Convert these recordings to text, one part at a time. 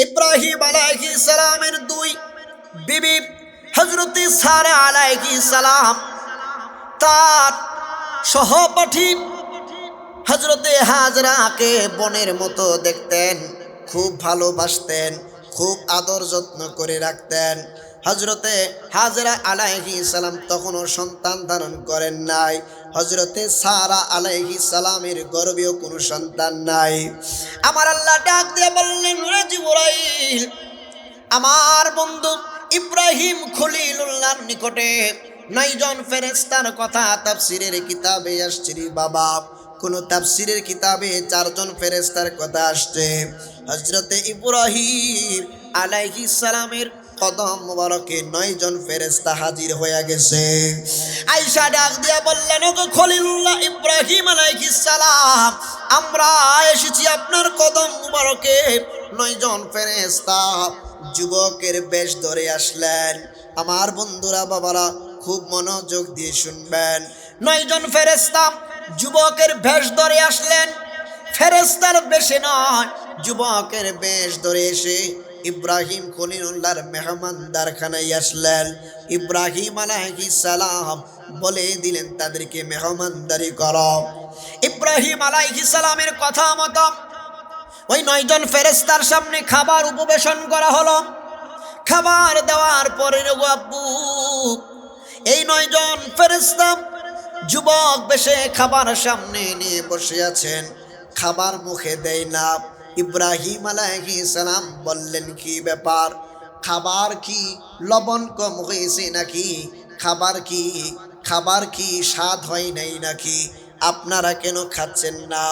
ইব্রাহিম আলাইহিস সালামের দুই বিবি হযরতে সারা আলাইহিস সালাম তার সহপাঠী হযরতে হাজরাকে বোনের মতো দেখতেন, খুব ভালোবাসতেন, খুব আদর যত্ন করে রাখতেন। হযরতে হাজরা আলাইহিস সালাম তখনও সন্তান ধারণ করেন নাই। হযরতে সারা আলাইহিস সালামের গর্ভেও কোনো সন্তান নাই। আমার আল্লাহ ডাক দিয়ে বললেন, রে জিবরাইল, আমার বন্ধু ইব্রাহিম খলিলুল্লাহর নিকটে 9 জন ফেরেশতার কথা তাফসীরের কিতাবে আসছে রে বাবা। কোন তাফসীরের কিতাবে 4 জন ফেরেশতার কথা আসছে। হযরতে ইব্রাহিম আলাইহিস সালামের কদম মোবারকে 9 জন ফেরেশতা হাজির হয়ে গেছে। আয়েশা ডাক দিয়া বললেন, ওগো খলিলুল্লাহ ইব্রাহিম আলাইহিস সালাম, আমরা এসেছি আপনার কদম মোবারকে। 9 জন ফেরেশতা যুবকের বেশ ধরে আসলেন। আমার বন্ধুরা, বাবারা, খুব মনোযোগ দিয়ে শুনবেন। 9 জন ফেরেশতা যুবকের বেশ ধরে আসলেন। ফেরেশতার বেশে নয়, যুবকের বেশ ধরে এসে ইব্রাহিম খলিলুল্লাহর মেহমানদারখানায় আসলেন। ইব্রাহিম আলাইহিস সালাম বলে দিলেন তাদেরকে মেহমানদারি করো। ইব্রাহিম আলাইহিস সালামের কথা মতো ওই 9 জন ফেরেশতার সামনে খাবার উপবেশন করা হলো। খাবার দেওয়ার পরে আব্বু, এই 9 জন ফেরেশতা যুবক বেশে খাবার সামনে নিয়ে বসে আছেন, খাবার মুখে দেয় না। ইব্রাহিম আলাইহিস সালাম বললেন, কি ব্যাপার? খাবার কি লবণ কম হয়েছে নাকি? খাবার কি স্বাদ হয় নাই নাকি? আপনারা কেন খাচ্ছেন না?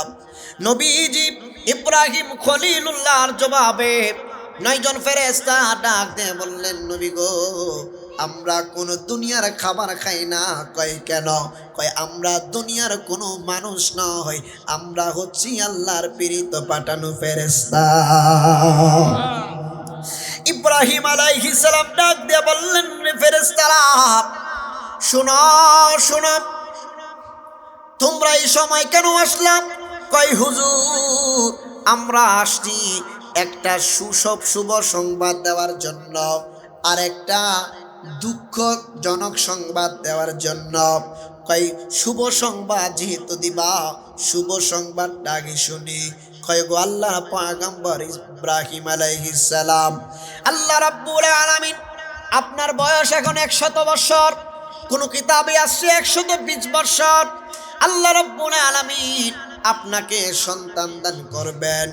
নবীজি ইব্রাহিম খলিলুল্লাহর জবাবে 9 জন ফেরেশতা ডাক দিয়ে বললেন, নবী গো, আমরা কোন দুনিয়ার খাবার খাই না। কয় কেন? কয় আমরা দুনিয়ার কোনো মানুষ নয়, আমরা হচ্ছি আল্লাহর প্রেরিত পাঠানো ফেরেশতা। ইব্রাহিম আলাইহিস সালাম ডাক দিয়ে বললেন, ফেরেশতারা শোনো শোনো, তোমরা এই সময় কেন আসলাম? কয় হুজুর, আমরা আসছি একটা শুভ সংবাদ দেওয়ার জন্য, আর একটা দুঃখজনক সংবাদ দেওয়ার জন্য। কয় শুভ সংবাদ যেহেতু দিবা, শুভ সংবাদটা আগে শুনি। কয় গো আল্লাহ পয়গম্বর ইব্রাহিম আলাইহিস সালাম, আল্লাহ রাব্বুল আলামিন আপনার বয়স এখন 100 বছর, কোন কিতাবে আসছে 120 বছর। আল্লাহ রাব্বুল আলামিন আপনাকে সন্তান দান করবেন।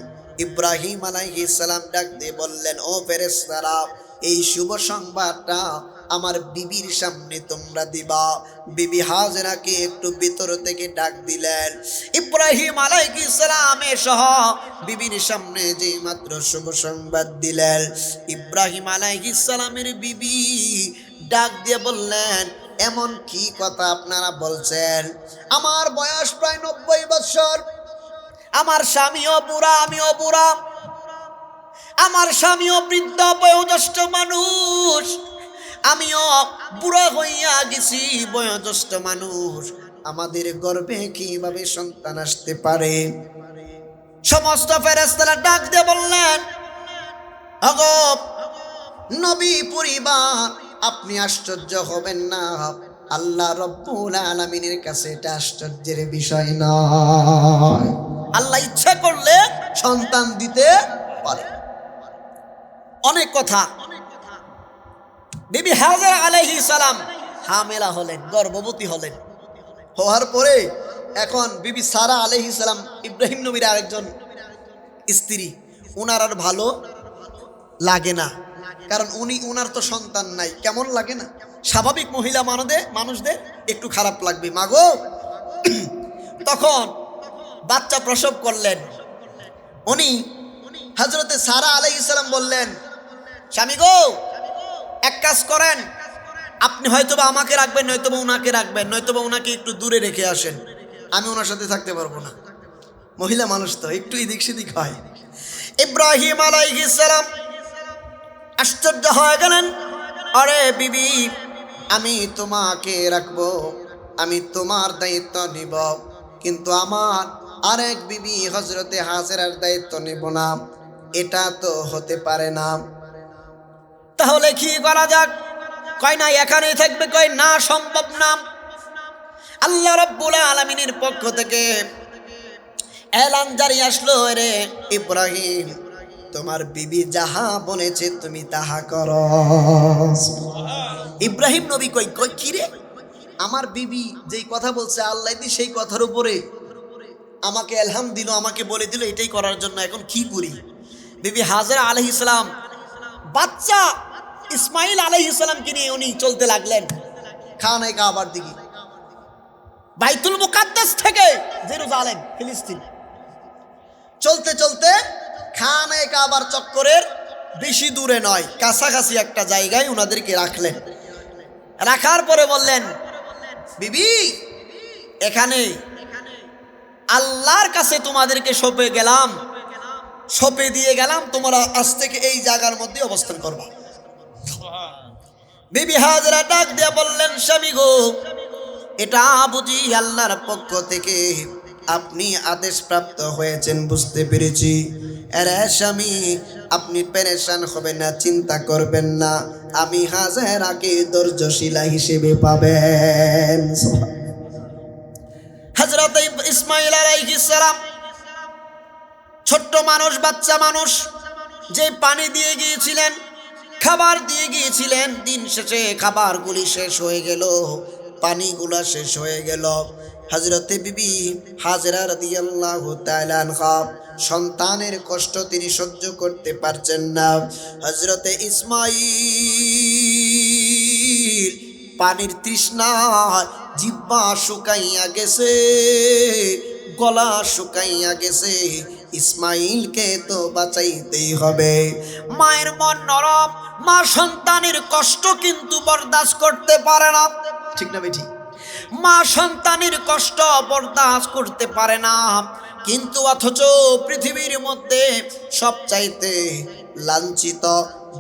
ইব্রাহিম আলাইহিস সালাম ডাক দিয়ে বললেন, ও ফেরেশতারা, এই শুভ সংবাদটা আমার বিবির সামনে তোমরা দিবা। বিবি হাজরাকে একটু ভিতর থেকে ডাক দিলেন। ইব্রাহিম আলাইহিস সালামের সহ বিবির সামনে যে মাত্র শুভ সংবাদ দিলেন, ইব্রাহিম আলাইহিস সালামের বিবি ডাক দিয়ে বললেন, এমন কি কথা আপনারা বলছেন? আমার বয়স প্রায় 90 বছর, আমার স্বামীও বুড়া, আমিও বুড়া, আমার স্বামীও বৃদ্ধ বয়োজ্যেষ্ঠ মানুষ, আমিও বুড়া হইয়া গেছি, বয়োজ্যেষ্ঠ মানুষ, আমাদের গর্ভে কিভাবে সন্তান আসতে পারে? সমস্ত ফেরেশতারা ডাক দিয়ে বললেন, ওগো নবী পরিবার, আপনি আশ্চর্য হবেন না, আল্লাহ রাব্বুল আলামিনের কাছে এটা আশ্চর্যের বিষয় নয়। আল্লাহ ইচ্ছা করলে সন্তান দিতে পারে। অনেক কথা। বিবি হাজরা আলাইহিস সালাম হামেলা হলেন, গর্ভবতী হলেন। হওয়ার পরে এখন বিবি সারা আলাইহিস সালাম ইব্রাহিম নবীর আরেকজন স্ত্রী, ওনার আর ভালো লাগে না, কারণ ওনার তো সন্তান নাই। কেমন লাগে না? স্বাভাবিক মহিলা মানুষদের একটু খারাপ লাগবে। মাগো, তখন বাচ্চা প্রসব করলেন। উনি হযরতে সারা আলাইহিস সালাম বললেন, স্বামী গো, এক কাজ করেন, আপনি হয়তোবা আমাকে রাখবেন, নয়তোবা ওনাকে রাখবেন, নয়তোবা ওনাকে একটু দূরে রেখে আসেন, আমি ওনার সাথে থাকতে পারবো না। মহিলা মানুষ তো একটু এদিক সেদিক হয়। ইব্রাহিম আলাইহিস সালাম আশ্চর্য হয়ে গেলেন, আরে বিবি, আমি তোমাকে রাখবো, আমি তোমার দায়িত্ব নিব, কিন্তু আমার আরেক বিবি হযরতে হাজরার দায়িত্ব নেব না। এটা তো হতে পারে না। তাহলে কি করা যাক? কয় না এখানেই থাকবে, কয় না সম্ভব না। আল্লাহ রাব্বুল আলামিনের পক্ষ থেকে এলান জারি আসলো, রে ইব্রাহিম তোমার বিবি যাহা বলেছে তুমি তাহা করো। ইব্রাহিম নবী কই কই কি রে, আমার বিবি যেই কথা বলছে আল্লাহ দি সেই কথার উপরে আমাকে এলহাম দিল, আমাকে বলে দিল এটাই করার জন্য, এখন কি করি? বিবি হাজরা আলাইহিস সালাম বাচ্চা ইসমাইল আলাইহিস সালামকে নিয়ে উনি চলতে লাগলেন খানায়ে কাবার দিকে, বাইতুল মুকাদ্দাস থেকে জেরুজালেম ফিলিস্তিন। চলতে চলতে খানায়ে কাবার চক্করের বেশি দূরে নয়, কাছাকাছি একটা জায়গায় উনাদেরকে রাখলেন। রাখার পরে বললেন, বিবি এখানে আল্লাহর কাছে তোমাদেরকে সঁপে গেলাম, সঁপে দিয়ে গেলাম, তোমরা আজ থেকে এই জায়গার মধ্যে অবস্থান করবা। বিবি হাজরা ডাক দিয়ে বললেন, স্বামী গো, এটা বুঝি আল্লাহর পক্ষ থেকে আপনি আদেশ প্রাপ্ত হয়েছেন, বুঝতে পেরেছি। আরে স্বামী আপনি পেরেশান হবেন না, চিন্তা করবেন না, আমি হাজেরাকে ধৈর্যশীলা হিসেবে পাবেন। হযরত ইসমাইল আলাইহিস সালাম ছোট্ট মানুষ, বাচ্চা মানুষ, যে পানি দিয়ে গিয়েছিলেন, খাবার দিয়ে গিয়েছিলেন, দিন শেষে খাবারগুলি শেষ হয়ে গেল, পানিগুলা শেষ হয়ে গেল। হযরতে বিবি হাজরা রাদিয়াল্লাহু তাআলা আনহা সন্তানের কষ্ট তিনি সহ্য করতে পারছেন না। হযরতে ইসমাইল পানির তৃষ্ণায় জিহ্বা শুকাইয়া গেছে, গলা শুকাইয়া গেছে, ইসমাইলকে তো বাঁচাইতেই হবে। মায়ের মন নরম, মা সন্তানের কষ্ট কিন্তু বরদাস্ত করতে পারে না, ঠিক না বেটি? মা সন্তানের কষ্ট বরদাস্ত করতে পারে না, কিন্তু অথচ পৃথিবীর মধ্যে সবচাইতে লাঞ্ছিত,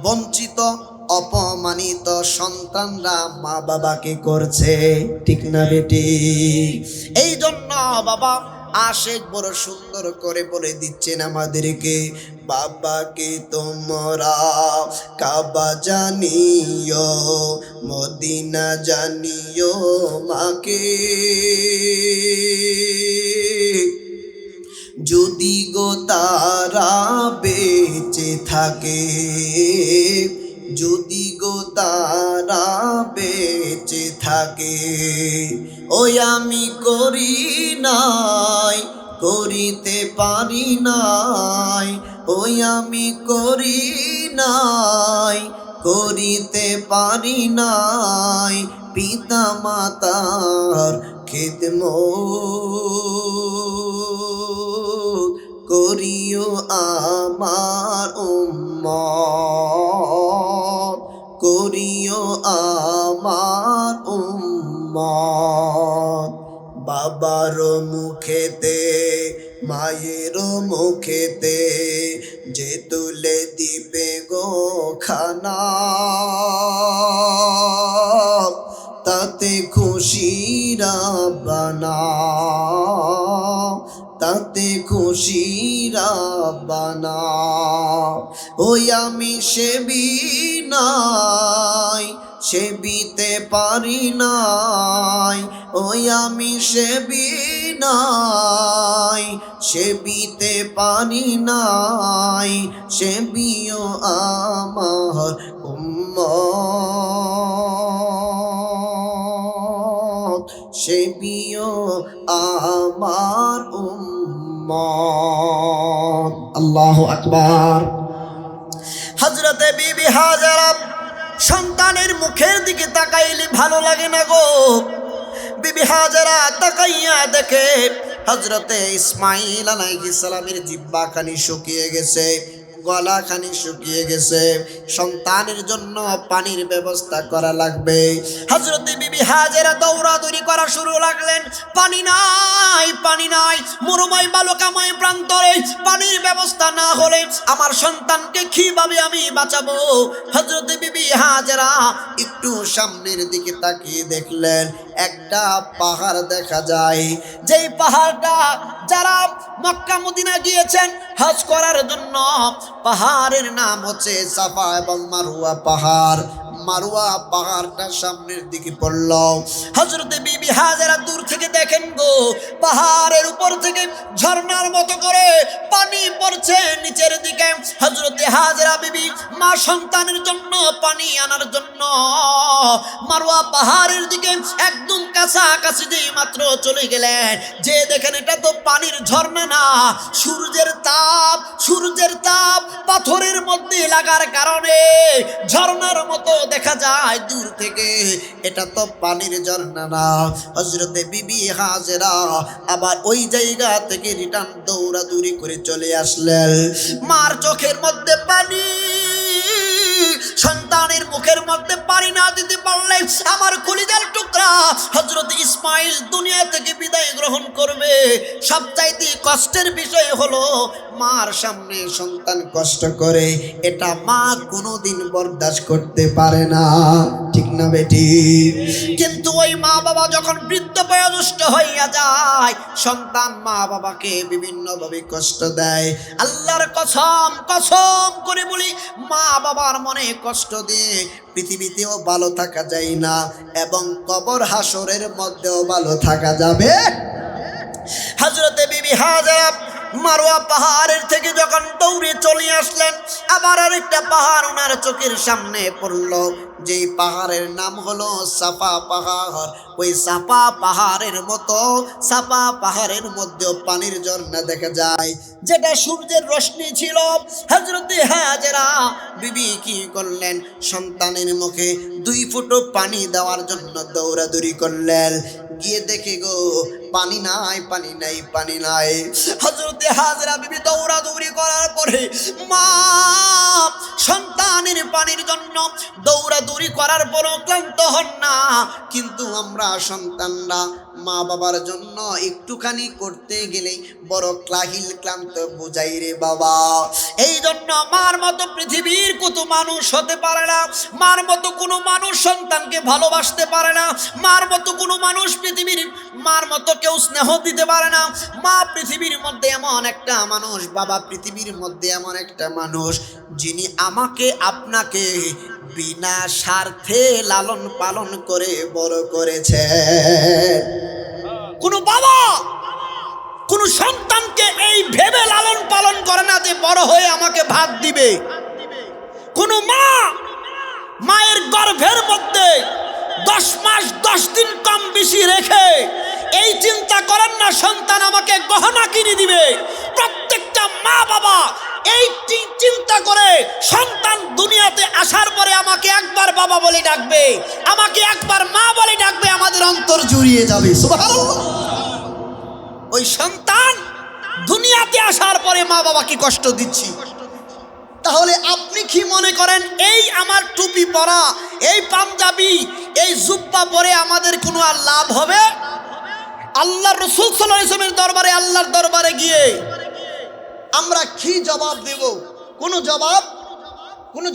বঞ্চিত, অপমানিত সন্তানরা মা বাবাকে করছে, ঠিক না বেটি? এই জন্য বাবা আশেক বড় সুন্দর করে বলে দিচ্ছেন আমাদেরকে, বাবাকে তোমরা কাবা জানিও, মদিনা জানিও, মাকে যদি গো তারা বেঁচে থাকে, যদি গো তারা বেঁচে থাকে। ওই আমি করি নাই, করিতে পারি নাই, ওই আমি করি নাই, করিতে পারি নাই, পিতা মাতার খিদমত করিও আমার উম্মত, করিও আমার উম্মত। বাবার মুখেতে মায়ের মুখেতে যে তুলে দিবে গো খানা, তাতে খুশি রাব্বানা, তাতে খুশি রাব্বানা। ওই আমি সেবি নাই, সেবিতে পারি নাই, ওই আমি সেবি নাই, সেবিতে পারি নাই, সেবিও আমার উম্মত, সেবিও আমার উম্মত। আল্লাহু আকবার। হযরতে বিবি হাজরা সন্তানের মুখের দিকে তাকাইলে ভালো লাগে না গো। বিবি হাজরা তাকাইয়া দেখে হযরতে ইসমাইল আলাইহিস সালামের জিহ্বাখানি শুকিয়ে গেছে, গলাখানি শুকিয়ে গেছে, সন্তানের জন্য পানির ব্যবস্থা করা লাগবে। হযরতে বিবি হাজেরা দৌড়াদৌড়ি করা শুরু লাগলেন, পানি নাই, পানি নাই, মরুময় বালুকাময় প্রান্তরে পানির ব্যবস্থা না হলে আমার সন্তানকে কিভাবে আমি বাঁচাবো? হযরতে বিবি হাজেরা একটু সামনের দিকে তাকিয়ে দেখলেন একটা পাহাড় দেখা যায়, যেই পাহাড়টা যারা মক্কা মদিনা গিয়েছেন হজ করার জন্য, পাহাড়ের নাম হচ্ছে সাফা এবং মারওয়া পাহাড়। মারওয়া পাহাড়টা সামনের দিকে পড়ল। হযরতে বিবি হাজেরা দূর থেকে দেখেন গো, পাহাড়ের উপর থেকে ঝর্ণার মতো করে পানি পড়ছে নিচের দিকে। হযরতে হাজেরা বিবি মা সন্তানের জন্য পানি আনার জন্য মারওয়া পাহাড়ের দিকে একদম কাছাকাছি যেই মাত্র চলে গেলেন, যে দেখেন এটা তো পানির ঝর্ণা না, সূর্যের তাপ পাথরের মধ্যে লাগার কারণে ঝর্ণার মতো দেখা যায় দূর থেকে, এটা তো পানির ঝর্ণা না। হযরতে বিবি হাজেরা আবার ওই জায়গা থেকে রিটার্ন দৌড়াদৌড়ি করে চলে আসলেন। মার চোখের মধ্যে পানি, সন্তানের মুখের মধ্যে পানি না দিতে পারলে আমার কলিজার টুকরা হযরত ইসমাইল দুনিয়া থেকে বিদায় গ্রহণ করবে। সবচাইতে কষ্টের বিষয় হলো মার সামনে সন্তান কষ্ট করে, এটা মা কোনোদিন বরদাস্ত করতে পারে না, ঠিক না বেটি? কিন্তু ওই মা বাবা যখন বৃদ্ধ বয়োজ্যেষ্ঠ হইয়া যায়, সন্তান মা বাবাকে বিভিন্নভাবে কষ্ট দেয়। আল্লাহর কসম করে বলি, মা বাবার মনে কষ্ট দিয়ে পৃথিবীতেও ভালো থাকা যায় না, এবং কবর হাসরের মধ্যেও ভালো থাকা যাবে। হযরতে বিবি হাজেরা মারওয়া পাহাড়ের থেকে যখন দৌড়ে চলে আসলেন, আবার আরেকটা পাহাড় ওনার চোখের সামনে পড়ল, যেই পাহাড়ের নাম হলো সাফা পাহাড়। ওই সাফা পাহাড়ের মতো সাফা পাহাড়ের মধ্যেও পানির ঝর্ণা দেখা যায়, যেটা সূর্যের রশ্মি ছিল। হযরতে হাজেরা বিবি কি করলেন, সন্তানের মুখে 2 ফুটো পানি দেওয়ার জন্য দৌড়াদৌড়ি করলেন। গিয়ে দেখে গো, পানি নাই, পানি নাই, পানি নাই। হযরতে হাজেরা বিবি দৌড়াদৌড়ি করার পরে মা সন্তানের পানির জন্য দৌড়াদৌড়ি করার পরও ক্লান্ত হন না। কিন্তু আমরা সন্তানরা মা বাবার জন্য একটুখানি করতে গেলেই বড় ক্লান্ত বোঝাই রে বাবা। এই জন্য মার মতো পৃথিবীর কত মানুষ হতে পারে না, মার মতো কোনো মানুষ সন্তানকে ভালোবাসতে পারে না, মার মতো কোনো মানুষ পৃথিবীর, মার মতো কেউ স্নেহ দিতে পারে না। মা পৃথিবীর মধ্যে এমন একটা মানুষ, বাবা পৃথিবীর মধ্যে এমন একটা মানুষ, যিনি আমাকে আপনাকে বিনা স্বার্থে লালন পালন করে বড় করেছে। কোন বাবা কোন সন্তানকে এই ভেবে লালন পালন করে না যে বড় হয়ে আমাকে ভাত দিবে। কোন মা মায়ের গর্ভের মধ্যে 10 মাস 10 দিন কম বেশি রেখে এই চিন্তা করেন না সন্তান আমাকে গহনা কিনে দিবে। প্রত্যেকটা মা বাবা এই চিন্তা করে সন্তান দুনিয়াতে আসার পরে আমাকে একবার বাবা বলে ডাকবে, আমাকে একবার মা বলে ডাকবে, আমাদের অন্তর জুড়িয়ে যাবে। সুবহানাল্লাহ। ওই সন্তান দুনিয়াতে আসার পরে মা বাবাকে কষ্ট দিচ্ছি, তাহলে আপনি কি মনে করেন এই আমার টুপি পরা, এই পাঞ্জাবি, এই জুব্বা পরে আমাদের কোনো আর লাভ হবে? আল্লাহ রাসূল সাল্লাল্লাহু আলাইহি ওয়াসাল্লামের দরবারে, আল্লাহর দরবারে গিয়ে আমরা কি জবাব দেব? কোনো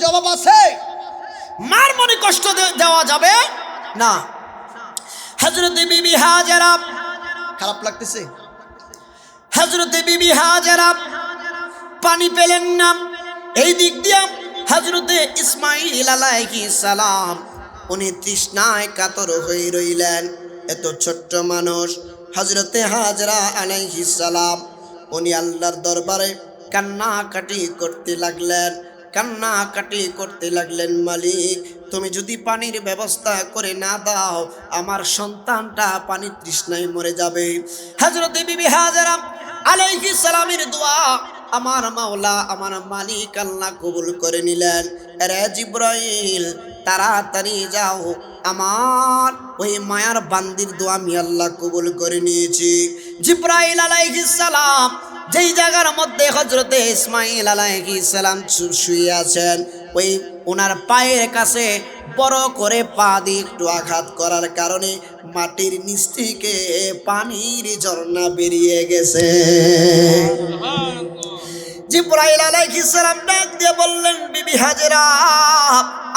জবাব আছে? মার মনে কষ্ট দেওয়া যাবে না। হযরতে বিবি হাজেরা, খারাপ লাগতেছে, হযরতে বিবি হাজেরা পানি পেলেন না। এই দিক দিয়ে হযরতে ইসমাইল আলাইহিস সালাম উনি তৃষ্ণায় কাতর হয়ে রইলেন। এত ছোট্ট মানুষ হযরতে হাজেরা আলাইহিস সালাম উনি আল্লাহর দরবারে কান্নাকাটি করতে লাগলেন, মালিক তুমি যদি পানির ব্যবস্থা করে না দাও, আমার সন্তানটা পানির তৃষ্ণায় মরে যাবে। হযরতে বিবি হাজেরা আলাইহিস সালামের দোয়া আমার মাওলা, আমার মালিক আল্লাহ কবুল করে নিলেন। রে জিবরাইল তাড়াতাড়ি যাও, আমার ওই মায়ার বান্দির দোয়া আমি আল্লাহ কবুল করে নিয়েছি। জিবরাইল আলাইহিস সালাম যেই জায়গার মধ্যে হযরতে ইসমাইল আলাইহিস সালাম শুয়ে আছেন, ওই ওনার পায়ের কাছে বড় করে পা দিয়ে একটু আঘাত করার কারণে মাটির নিচ থেকে পানির ঝর্ণা বেরিয়ে গেছে। জিবরাইল আলাইহিস সালাম ডাক দিয়ে বললেন, বিবি হাজেরা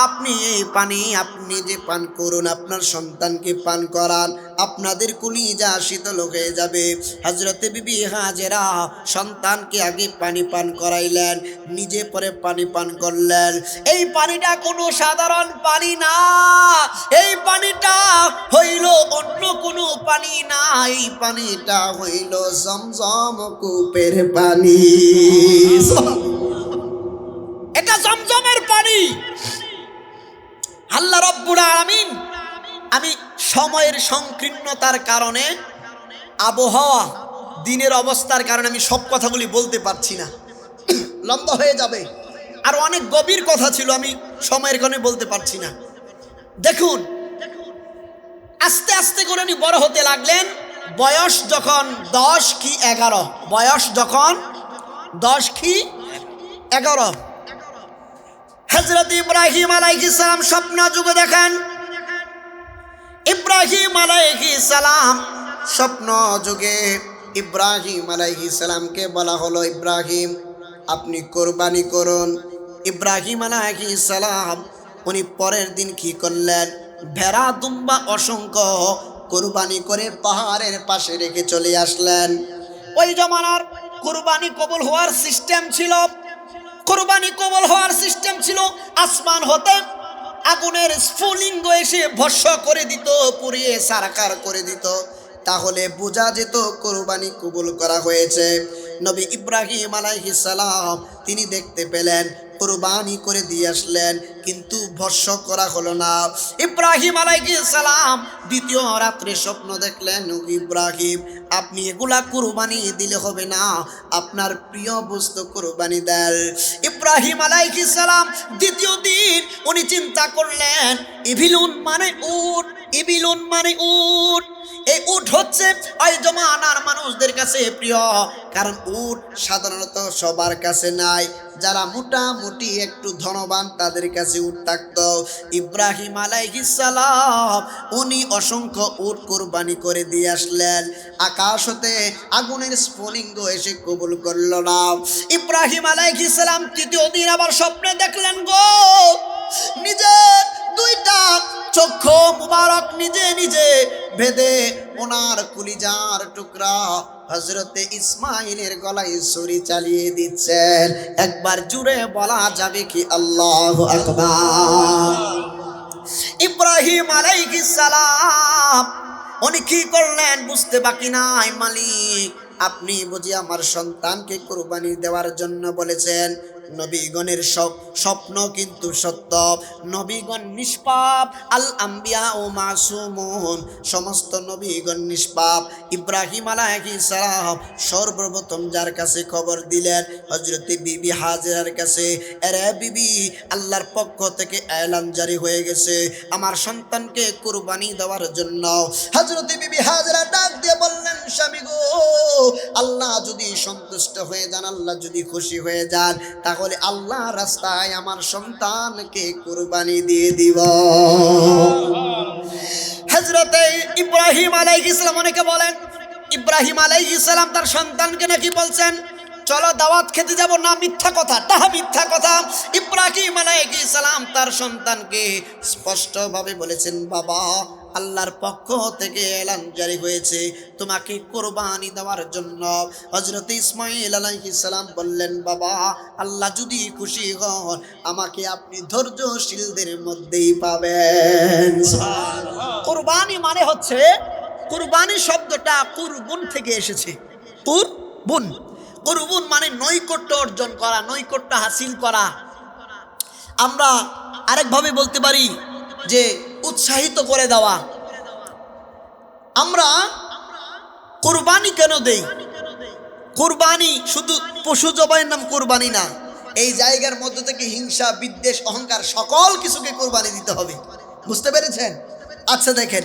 আপনি এই পানি আপনি যে পান করুন, আপনার সন্তানকে পান করান, আপনাদের কলিজা শীতল হয়ে যাবে। হযরতে বিবি হাজেরা সন্তানকে আগে পানি পান করাইলেন, নিজে পরে পানি পান করলেন। এই পানিটা কোনো সাধারণ পানি না, এই পানিটা হইল অন্য কোনো পানি না, এই পানিটা হইল জমজম কূপের পানি। এটা জমজমের পানি। আল্লাহ রাব্বুল আলামিন, আমি সময়ের সংকীর্ণতার কারণে, আবহাওয়া, দিনের অবস্থার কারণে আমি সব কথাগুলি বলতে পারছি না, লম্বা হয়ে যাবে। আর অনেক গভীর কথা ছিল, আমি সময়ের কারণে বলতে পারছি না। দেখুন, আস্তে আস্তে করে উনি বড় হতে লাগলেন। বয়স যখন 10 কি 11, বয়স যখন 10 কি 11, হযরত ইব্রাহিম আলাইহিস সালাম স্বপ্ন যুগে দেখেন। ইব্রাহিম আলাইহিস সালাম স্বপ্ন যুগে ইব্রাহিম আলাইহিস সালামকে বলা হলো, ইব্রাহিম আপনি কোরবানি করুন। ইব্রাহিম আলাইহিস সালাম উনি পরের দিন কি করলেন, ভেড়া দুম্বা অসংখ্য কোরবানি করে পাহাড়ের পাশে রেখে চলে আসলেন। ওই জমানার কোরবানি কবুল হওয়ার সিস্টেম ছিল, কোরবানি কবুল হওয়ার সিস্টেম ছিল, আসমান হতে আগুনের স্ফুলিঙ্গ এসে ভস্ম করে দিত, পুড়িয়ে সারাকার করে দিত, তাহলে বোঝা যেত কোরবানি কবুল করা হয়েছে। নবী ইব্রাহিম আলাইহিস সালাম তিনি দেখতে পেলেন, কোরবানি করে দিয়ে আসলেন, কিন্তু ভস্ম করা হলো না। ইব্রাহিম আলাইহিস সালাম দ্বিতীয় রাত্রে স্বপ্ন দেখলেন, ইব্রাহিম আপনি এগুলা কোরবানি দিলে হবে না, আপনার প্রিয় বস্তু কোরবানি দেন। ইব্রাহিম আলাইহিস সালাম দ্বিতীয় দিন উনি চিন্তা করলেন, ইবিলুন মানে উট, ইবিলুন মানে উট। এই উট হচ্ছে ওই জমানার মানুষদের কাছে প্রিয়, কারণ উট সাধারণত সবার কাছে নাই, যারা মোটামুটি একটু ধনবান তাদের কাছে উট থাকতো। ইব্রাহিম আলাইহিস সালাম উনি অসংখ্য উট কোরবানি করে দিয়ে আসলেন, আকাশ হতে আগুনের স্ফুলিঙ্গ এসে কবুল করল না। ইব্রাহিম আলাইহিস সালাম তৃতীয় দিন আবার স্বপ্নে দেখলেন গো, নিজের দুইটা চক্ষু মুবারক নিজে নিজে ভেদে ওনার কলিজার টুকরা হযরতে ইসমাইলের গলায় ছুরি চালিয়ে দিচ্ছেন। একবার জুড়ে বলা যাবে কি আল্লাহু আকবার। ইব্রাহিম আলাইহিস সালাম উনি কি করলেন বুঝতে বাকি নাই, মালিক আপনি বুঝি আমার সন্তানকে কোরবানি দেওয়ার জন্য বলেছেন। নবীগণের স্বপ্ন কিন্তু সত্য, নবীগণ নিষ্পাপ, আল আম্বিয়া ও মাসুমুন, সমস্ত নবীগণ নিষ্পাপ। ইব্রাহিম আলাইহিস সালাম সর্বপ্রথম যার কাছে খবর দিলেন, হযরতে বিবি হাজেরার কাছে, আরে বিবি আল্লাহর পক্ষ থেকে এলান জারি হয়ে গেছে আমার সন্তানকে কুরবানি দেওয়ার জন্য। হযরতে বিবি হাজেরা ডাক দিয়ে বললেন, স্বামী গো, আল্লাহ যদি সন্তুষ্ট হয়ে যান, আল্লাহ যদি খুশি হয়ে যান, তাহলে আল্লাহ রাস্তায় আমার সন্তানকে কুরবানি দিয়ে দিব। হযরতে ইব্রাহিম আলাইহিস সালাম অনেকে বলেন, ইব্রাহিম আলাইহিস সালাম তার সন্তানকে নাকি বলছেন চলো দাওয়াত খেতে যাব, না মিথ্যা কথা, তাহা মিথ্যা কথা। ইব্রাহিম আলাইহিস সালাম তার সন্তানকে স্পষ্টভাবে বলেছেন, বাবা আল্লাহর পক্ষ থেকে এলান জারি হয়েছে তোমাকে কোরবানি দেওয়ার জন্য। হযরত ইসমাইল আলাইহিস সালাম বললেন, বাবা আল্লাহ যদি খুশি হন আমাকে আপনি ধৈর্যশীলদের মধ্যেই পাবেন। কোরবানি মানে হচ্ছে, কোরবানি শব্দটা কুরবুন থেকে এসেছে, কুরবুন, কুরবুন মানে নৈকট্য অর্জন করা, নৈকট্য হাসিল করা। আমরা আরেকভাবে বলতে পারি যে উৎসাহিত করে দেওয়া। আমরা কুরবানি কেন দেই? কুরবানি শুধু পশু জবাইয়ের নাম কুরবানি না, এই জায়গার মধ্যে থেকে হিংসা, বিদ্বেষ, অহংকার সকল কিছুকে কুরবানি দিতে হবে। বুঝতে পেরেছেন? আচ্ছা দেখেন,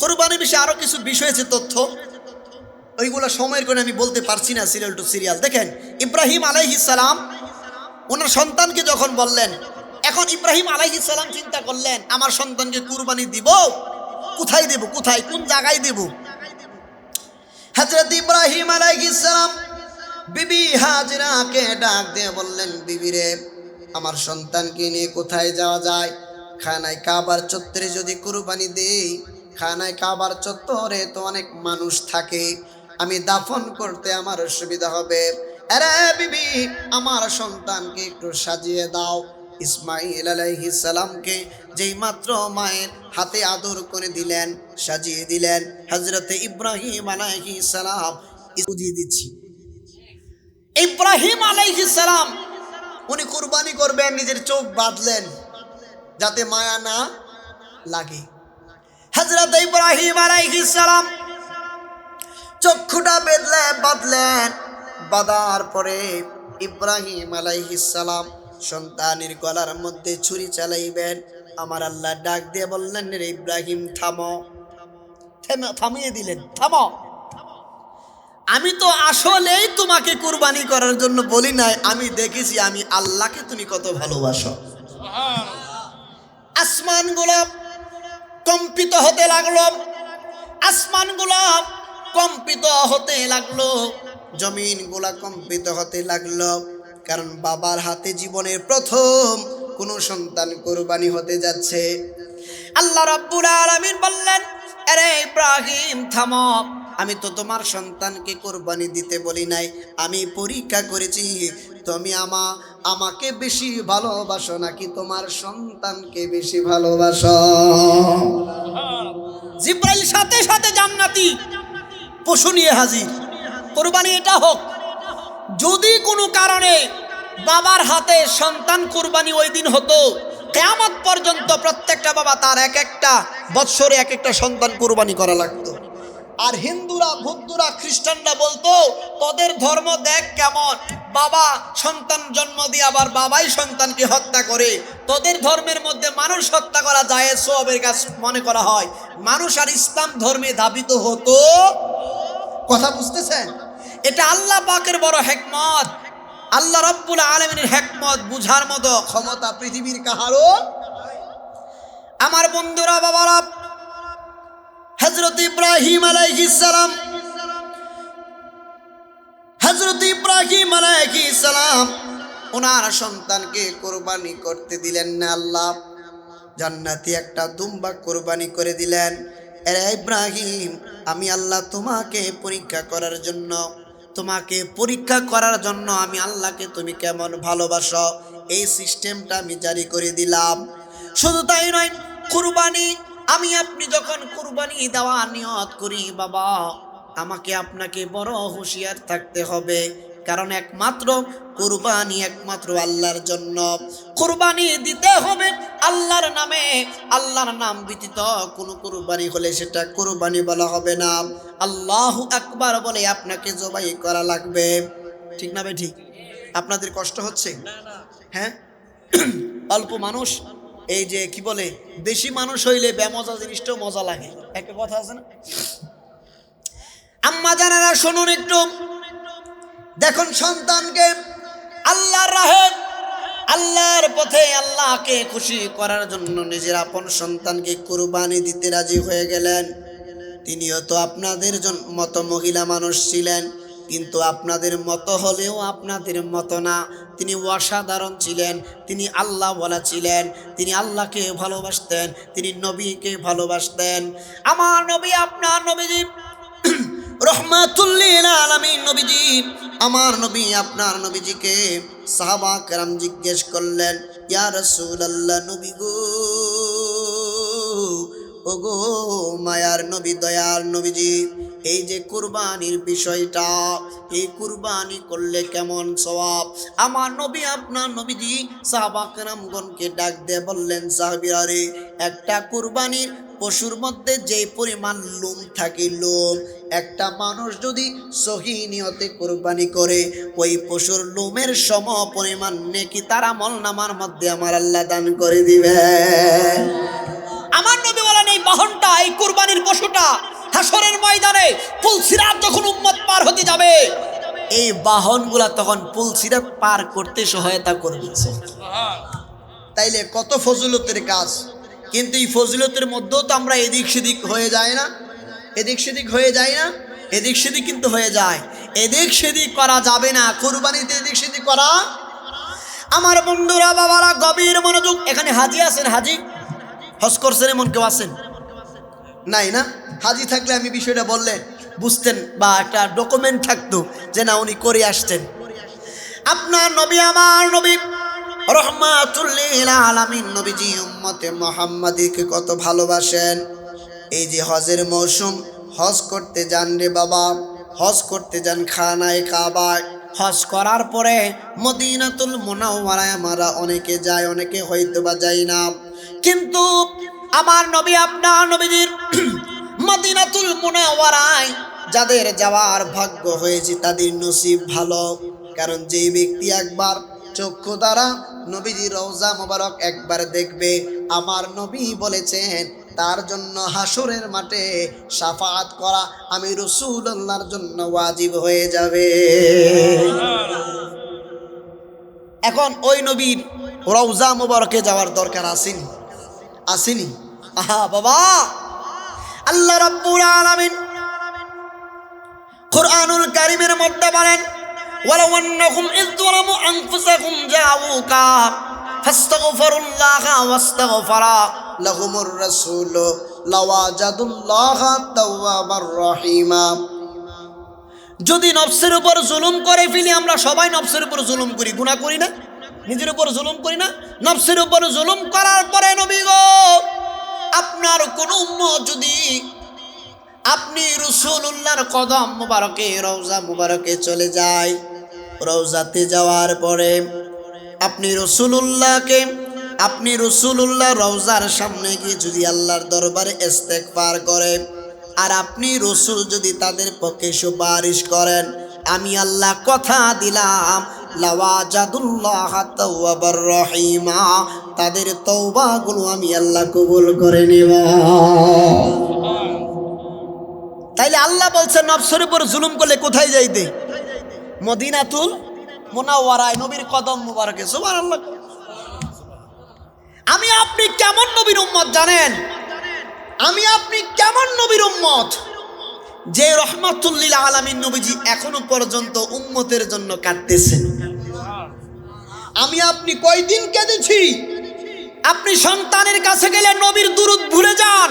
কুরবানির বিষয়ে আরো কিছু বিষয় আছে, তথ্য, ওইগুলো সময়ের কারণে আমি বলতে পারছি না সিরিয়াল টু সিরিয়াল। দেখেন, ইব্রাহিম আলাইহিস সালাম ওনার সন্তানকে যখন বললেন, এখন ইব্রাহিম আলাইহিস সালাম চিন্তা করলেন আমার সন্তানকে কুরবানি দিব, কোথায় দেব, কোথায়, কোন জায়গায় দেব? হযরত ইব্রাহিম আলাইহিস সালাম বিবি হাজরাকে ডাক দিয়ে বললেন, বিবি রে, আমার সন্তানকে নিয়ে কোথায় যাওয়া যায়? খানায় কাবার চত্বরে যদি কুরবানি দেই, খানায় কাবার চত্বরে তো অনেক মানুষ থাকে, আমি দাফন করতে আমার সুবিধা হবে। আরে বিবি, আমার সন্তানকে একটু সাজিয়ে দাও। ইসমাইল আলাইহিস সালামকে যেই মাত্র মায়ের হাতে আদর করে দিলেন, সাজিয়ে দিলেন, হযরতে ইব্রাহিম আলাইহিস সালাম বুঝিয়ে দিচ্ছি, ইব্রাহিম আলাইহিস সালাম উনি কুরবানি করবেন, নিজের চোখ বাঁধলেন যাতে মায়া না লাগে। হযরত ইব্রাহিম আলাইহিস সালাম চক্ষুটা বাঁধলেন, বাঁধার পরে ইব্রাহিম আলাইহিস সালাম সন্তানের গলার মধ্যে ছুরি চালাইবেন। আমার আল্লাহ ডাক দিয়ে বললেন, রে ইব্রাহিম থামো। থামিয়ে দিলেন, থামো, আমি তো আসলেই তোমাকে কুরবানি করার জন্য বলি নাই, আমি দেখেছি আমি আল্লাহকে তুমি কত ভালোবাসো। আসমানগুলো কম্পিত হতে লাগলো, আসমানগুলো কম্পিত হতে লাগলো, জমিনগুলা কম্পিত হতে লাগলো, কারণ বাবার হাতে জীবনের প্রথম কোন সন্তান কুরবানি হতে যাচ্ছে। আল্লাহ রাব্বুল আলামিন বললেন, আরে ইব্রাহিম থামো, আমি তো তোমার সন্তানকে কুরবানি দিতে বলি নাই, আমি পরীক্ষা করেছি তুমি আমাকে বেশি ভালোবাসো নাকি তোমার সন্তানকে বেশি ভালোবাসো। জিব্রাইল সাথে সাথে জান্নাতি পশু নিয়ে হাজির, কুরবানি এটা হোক। যদি কোনো কারণে বাবার হাতে সন্তান কুরবানি ওই দিন হতো, কিয়ামত পর্যন্ত প্রত্যেকটা বাবা তার এক একটা বৎসরে এক একটা সন্তান কুরবানি করা লাগতো। আর হিন্দুরা, বৌদ্ধরা, খ্রিস্টানরা বলতো, তোদের ধর্ম দেখ কেমন, বাবা সন্তান জন্ম দিয়ে আবার বাবাই সন্তানকে হত্যা করে, তোদের ধর্মের মধ্যে মানুষ হত্যা করা যায় সওয়াবের কাজ মনে করা হয়। মানুষ আর ইসলাম ধর্মে ধাবিত হতো। কথা বুঝতেছেন? এটা আল্লাহ পাকের বড় হিকমত, আল্লাহ রাব্বুল আলামিনের হিকমত বুঝার মতো ক্ষমতা পৃথিবীর কাহারও। আমার বন্ধুরা, বাবারা, হযরত ইব্রাহিম আলাইহিস সালাম, হযরত ইব্রাহিম আলাইহিস সালাম ওনার সন্তানকে কুরবানি করতে দিলেন না, আল্লাহ জান্নাতি একটা দুম্বা কুরবানি করে দিলেন। আরে ইব্রাহিম, আমি আল্লাহ তোমাকে পরীক্ষা করার জন্য আমি আল্লাহকে তুমি কেমন ভালোবাসো এই সিস্টেমটা আমি জারি করে দিলাম। শুধু তাই নয়, কুরবানি আমি আপনি যখন কুরবানি দেওয়া নিয়ত করি, বাবা আমাকে আপনাকে বড় হুঁশিয়ার থাকতে হবে, কারণ একমাত্র কুরবানি একমাত্র আল্লাহর জন্য। কুরবানি দিতে হবে আল্লাহর নামে, আল্লাহর নাম ব্যতীত কোনো কুরবানি হলে সেটা কুরবানি বলা হবে না। আল্লাহু আকবার বলে আপনাকে জবাই করা লাগবে। ঠিক না ভাই? ঠিক। আপনাদের কষ্ট হচ্ছে? হ্যাঁ, অল্প মানুষ, এই যে কি বলে, বেশি মানুষ হইলে বেমজা জিনিসটাও মজা লাগে, একটা কথা আছে না? আম্মা জানেরা শুনুন একটু, দেখুন সন্তানকে আল্লাহর রাহে, আল্লাহর পথে আল্লাহকে খুশি করার জন্য নিজের আপন সন্তানকে কুরবানি দিতে রাজি হয়ে গেলেন। তিনিও তো আপনাদের মতো মহিলা মানুষ ছিলেন, কিন্তু আপনাদের মতো হলেও আপনাদের মতো না, তিনি অসাধারণ ছিলেন, তিনি আল্লাহ বলা ছিলেন, তিনি আল্লাহকে ভালোবাসতেন, তিনি নবীকে ভালোবাসতেন। আমার নবী, আপনার নবীজি রহমাতুল লিল আলামিন নবীজি, আমার নবী আপনার নবীজিকে সাহাবা কেরাম জিজ্ঞেস করলেন, ইয়া রাসূলুল্লাহ, নবী গো, ও গো মায়ার নবী, দয়ার নবীজি, এই যে কুরবানির বিষয়টা, এই কুরবানি করলে কেমন সওয়াব? আমার নবী আপনার নবীজি সাহাবা কেরামগণকে ডাক দিয়ে বললেন, সাহাবীরা রে, একটা কুরবানির পশুর মধ্যে যে পরিমাণ লোম থাকে, লোম, একটা মানুষ যদি সহি নিয়তে কুরবানি করে, ওই পশুর লোমের সম পরিমাণ নেকি তার আমলনামার মধ্যে আমার আল্লাহ দান করে দিবে। আমার নবী বলেন, এই বাহনটা, এই কুরবানির পশুটা হাসরের ময়দানে পুলসিরাত যখন উম্মত পার হতে যাবে, এই বাহনগুলা তখন পুলসিরাত পার করতে সহায়তা করবে। তাইলে কত ফজিলতের কাজ, কিন্তু এই ফজিলতের মধ্যেও তো আমরা এদিক সেদিক হয়ে যায় না, এদিক সেদিক হয়ে যায় না, এদিক সেদিক কিন্তু হয়ে যায়। এদিক সেদিক করা যাবে না কুরবানিতে, এদিক সেদিক করা। আমার বন্ধুরা বাবারা গভীর মনোযোগ। এখানে হাজি আছেন? হাজি হজ করছেন এমন কেউ আছেন? নাই না? হাজি থাকলে আমি বিষয়টা বললে বুঝতেন বা একটা ডকুমেন্ট থাকতো যে না উনি করে আসছেন। আপনার নবী, আমার নবী রাহমাতুল লিল আলামিন নবীজি উম্মতে মুহাম্মাদীকে কত ভালোবাসেন। এই যে হজের মৌসুম, হজ করতে যান রে বাবা, হজ করতে যান খানায় কাবায়। হজ করার পরে মদিনাতুল মুনাওয়ারায় আমরা অনেকে যায়, অনেকে হয়তো বা যাই না। কিন্তু আমার নবী, আপনার নবীজির মদিনাতুল মুনাওয়ারায় যাদের যাওয়ার ভাগ্য হয়েছে তাদের নসিব ভালো। কারণ যে ব্যক্তি একবার চক্ষু দ্বারা নবীজির রওজা মোবারক একবার দেখবে, আমার নবী বলেছেন তার জন্য হাসরের মাঠে শাফাআত করা আমি রাসূলুল্লাহর জন্য ওয়াজিব হয়ে যাবে। এখন ওই নবীর রওজা মোবারকে যাওয়ার দরকার আসেনি? আসেনি? আহা বাবা, আল্লাহ রাব্বুল আলামিন কুরআনুল কারীমের মধ্যে বলেন, ওয়ালাউ আন্নাহুম ইয যালামু আনফুসাহুম জাউকা ফাস্তাগফিরুল্লাহা ওয়াস্তাগফারা লাহুমুর রাসূল লাওয়াজাদুল্লাহা তাওয়াবার রহিমা। যদি নফসের উপর জুলুম করে ফেলি, আমরা সবাই নফসের উপর জুলুম করি, গুনাহ করি না? নিজের উপর জুলুম করি না? নফসের উপর জুলুম করার পরে নবী গো, আপনার কোন উম্মত যদি আপনি রাসূলুল্লাহর কদম মুবারকে রওজা মুবারকে চলে যায়, রওজাতে যাওয়ার পরে আপনি রাসূলুল্লাহ রওজার সামনে গিয়ে যদি আল্লাহর দরবারে ইস্তেগফার করে, আর আপনি রাসূল যদি তাদের পক্ষে সুপারিশ করেন, আমি আল্লাহ কথা দিলাম লাওয়াজাদুল্লাহ তাওয়াবার রহিমা, তাদের তওবাগুলো আমি আল্লাহ কবুল করে নেব। তাইলে আল্লাহ বলছেন নফসের উপর জুলুম করলে কোথায় যাইতে? মদিনাতুল মুনাওয়ারায় নবীর কদম মুবারকে। সুবহানাল্লাহ। আমি আপনি কেমন নবীর উম্মত জানেন? আমি আপনি কেমন নবীর উম্মত যে রহমাতুল লিল আলামিন নবীজি এখনো পর্যন্ত উম্মতের জন্য কাঁদতেছেন। আমি আপনি কয়দিন কেঁদেছি? আপনি সন্তানের কাছে গেলে নবীর দুরূদ ভুলে যান,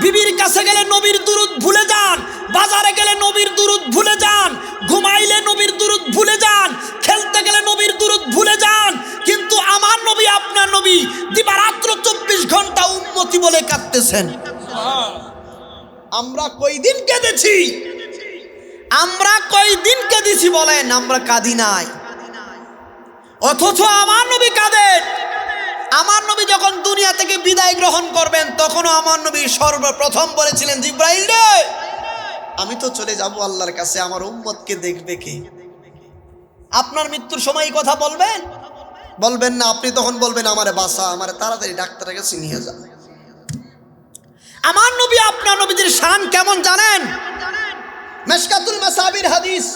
বিবির কাছে গেলে নবীর দুরূদ ভুলে যান, বাজারে গেলে নবীর দুরূদ ভুলে যান, ঘুমাইলে নবীর দুরূদ ভুলে যান, খেলতে গেলে নবীর দুরূদ ভুলে যান। কিন্তু আমার নবী, আপনার নবী দিবারাত্র 24 ঘন্টা উম্মতি বলে কাঁদতেছেন। আমরা কয়দিন কেঁদেছি? আমরা কয়দিন কেঁদেছি বলেন? আমরা কাঁদি নাই। অথচ আমার নবী কাঁদেন। আমার নবী যখন দুনিয়া থেকে বিদায় গ্রহণ করবেন, তখনও আমার নবী সর্বপ্রথম বলেছিলেন, জিব্রাইল রে, আমি তো চলে যাব আল্লাহর কাছে, আমার উম্মতকে দেখবে কে? আপনার মৃত্যুর সময় কথা বলবেন? বলবেন না। আপনি তখন বলবেন, আমারে বাসা, আমারে তাড়াতাড়ি ডাক্তারের কাছে নিয়ে যান। আমার নবী, আপনার নবীদের শান কেমন জানেন? মিশকাতুল মাসাবির হাদিস।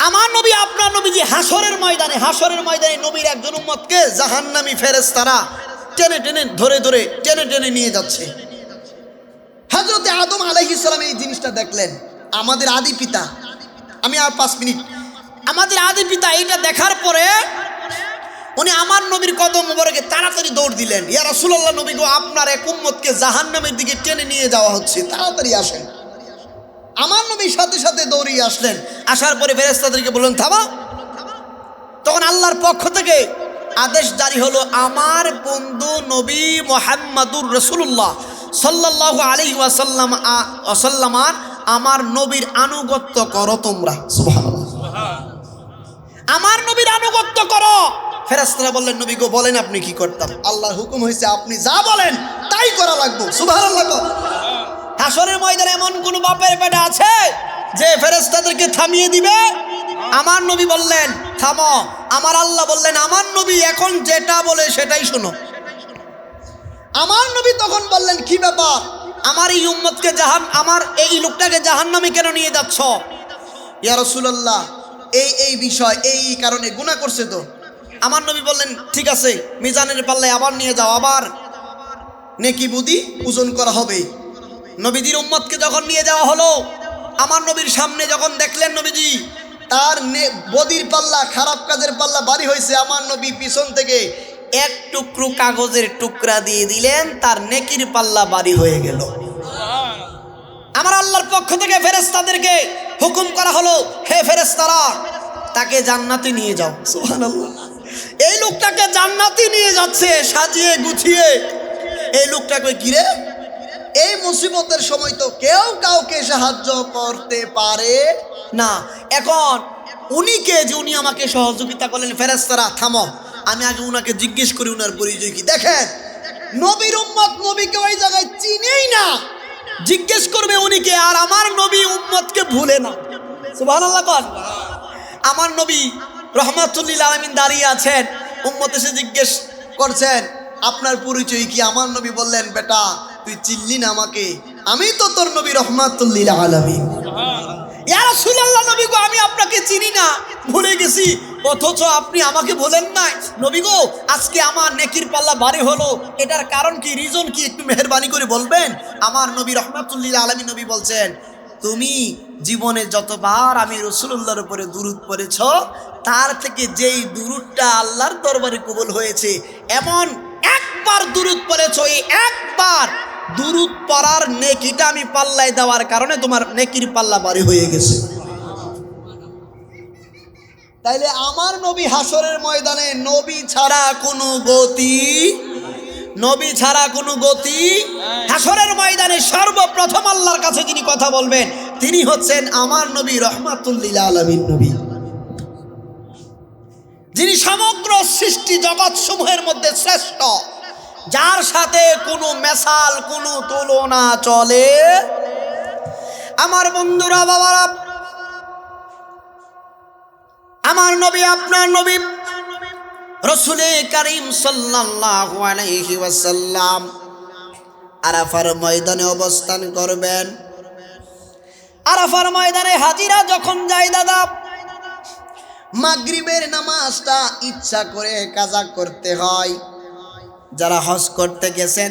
আমার নবী, আপনার নবীজি হাসরের ময়দানে নবীর একজন উম্মতকে জাহান্নামী ফেরেশতারা টেনে টেনে নিয়ে যাচ্ছে। হযরতে আদম আলাইহিস সালাম এই জিনিসটা দেখলেন। আমাদের আদি পিতা, আমি আর 5 মিনিট, আমাদের আদি পিতা এইটা দেখার পরে উনি আমার নবীর কদম মোবারকে তাড়াতাড়ি দৌড় দিলেন, ইয়া রাসূলুল্লাহ, নবী গো, আপনার এক উম্মতকে জাহান্নামের দিকে টেনে নিয়ে যাওয়া হচ্ছে, তাড়াতাড়ি আসেন। আমার নবী সাথে সাথে দৌড়িয়ে আসলেন। আসার পরে ফেরেশতাদেরকে বললেন, থামো। তখন আল্লাহর পক্ষ থেকে আদেশ জারি হলো, আমার বন্ধু নবী মুহাম্মাদুর রাসূলুল্লাহ সাল্লাল্লাহু আলাইহি ওয়াসাল্লাম আমার নবীর আনুগত্য করো তোমরা। সুবহানাল্লাহ। আমার নবীর আনুগত্য করো। ফেরেশতারা বললেন, নবী গো, বলেন আপনি কি করতাম? আল্লাহর হুকুম হয়েছে আপনি যা বলেন তাই করা লাগবে। সুবহানাল্লাহ। হাসরের ময়দানে এমন কোন বাপের বেটা আছে যে ফেরেশতাদেরকে থামিয়ে দিবে? আমার নবী বললেন, থামো। আমার আল্লাহ বললেন, আমার নবী এখন যেটা বলে সেটাই শোনো। আমার নবী তখন বললেন, কি ব্যাপার? আমার এই উম্মতকে আমার এই লোকটাকে জাহান্নামে কেন নিয়ে যাচ্ছ? ইয়া রাসূলুল্লাহ, এই বিষয় এই কারণে গুনাহ করছে তো। আমার নবী বললেন, ঠিক আছে, মিজানের পাল্লায় আবার নিয়ে যাও, আবার নেকি বুদি ওজন করা হবে। নবীজির উম্মতকে যখন নিয়ে যাওয়া হলো, আমার নবীর সামনে যখন দেখলেন নবীজি তার বদির পাল্লা, খারাপ কাজের পাল্লা ভারী হয়েছে, আমার নবী পিছন থেকে এক টুকরো কাগজের টুকরা দিয়ে দিলেন, তার নেকির পাল্লা ভারী হয়ে গেল। আমার আল্লাহর পক্ষ থেকে ফেরেশতাদেরকে হুকুম করা হলো, হে ফেরেশতারা, তাকে জান্নাতে নিয়ে যাও। সুবহানাল্লাহ। এই লোকটাকে জান্নাতে নিয়ে যাচ্ছে সাজিয়ে গুছিয়ে। এই লোকটাকে ঘিরে, এই মুসিবতের সময় তো কেউ কাউকে সাহায্য করতে পারে না। এখন উনি কে যে উনি আমাকে সহযোগিতা করলেন? ফেরেশতারা থামো, আমি আগে উনাকে জিজ্ঞেস করি উনার পরিচয় কি। দেখেন, নবীর উম্মত নবীকে ওই জায়গায় চিনেই না, জিজ্ঞেস করবে উনিকে, আর আমার নবী উম্মতকে ভুলে না। সুবহানাল্লাহ। আমার নবী রহমাতুল লিল আলামিন দাঁড়িয়ে আছেন, উম্মত এসে জিজ্ঞেস করছেন আপনার পরিচয় কি? আমার নবী বললেন, বেটা তুই চিনলি না আমাকে? আমি তো তোর নবী রহমাতুল লিল আলামিন। ইয়া রাসূলুল্লাহ, নবী গো, আমি আপনাকে চিনি না, ভুলে গেছি, অথচ আপনি আমাকে বলেন না। নবী গো, আজকে আমার নেকির পাল্লা ভারী হলো, এটার কারণ কি, রিজন কি, একটু মেহেরবানি করে বলবেন? আমার নবী রহমাতুল লিল আলামিন নবী বলছেন, তুমি জীবনে যতবার আমি রাসূলুল্লাহর উপরে দুরূদ পড়েছ, তার থেকে যেই দুরূদটা আল্লাহর দরবারে কবুল হয়েছে, এমন একবার দুরূদ পড়েছ, এই একবার দুরূদ পড়ার নেকিটা আমি পাল্লায় দেওয়ার কারণে তোমার নেকির পাল্লা ভারী হয়ে গেছে। তাইলে আমার নবী হাসরের ময়দানে নবী ছাড়া কোনো গতি, নবী ছাড়া কোনো গতি। হাসরের ময়দানে সর্বপ্রথম আল্লাহর কাছে যিনি কথা বলবেন, তিনি হচ্ছেন আমার নবী রহমাতুল লিল আলামিন নবী, যিনি সমগ্র সৃষ্টি জগৎ সমূহের মধ্যে শ্রেষ্ঠ, যার সাথে কোনো মেসাল, কোনো তুলনা চলে। আমার বন্ধুরা, বাবারা, আমার নবী, আপনার নবী রাসূলে কারীম সাল্লাল্লাহু আলাইহি ওয়াসাল্লাম আরাফার ময়দানে অবস্থান করবেন। আরাফার ময়দানে হাজিরা যখন যায়, দাদা, মাগরিবের নামাজটা ইচ্ছা করে কাজা করতে হয়। যারা হজ করতে গেছেন